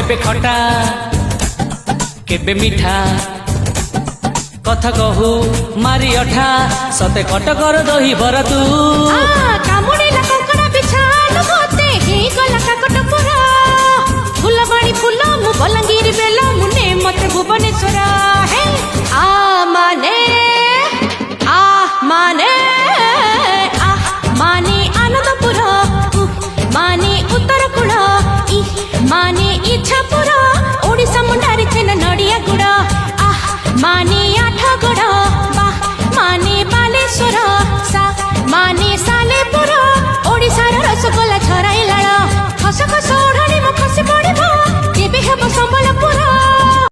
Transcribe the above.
केबे खटा केबे मिठा कथा कहू मारी अठा सते कटकर दही बरा तू कामुड़ेला कंकड़ा बिछाल होते हे गला काकट पुरा फुलबाणी फुल मु बलंगीर बेला मुने मते भुवनेश्वर हे आ माने आनंदपुर माने उत्तरकूल माने इच्छापुर ओडिशा मुंडारी छेना नड़िया गुड़ माने आठगड़ माने बालेश्वर माने सालेपुर ओडिशार रसगोला छराई लाल खस खस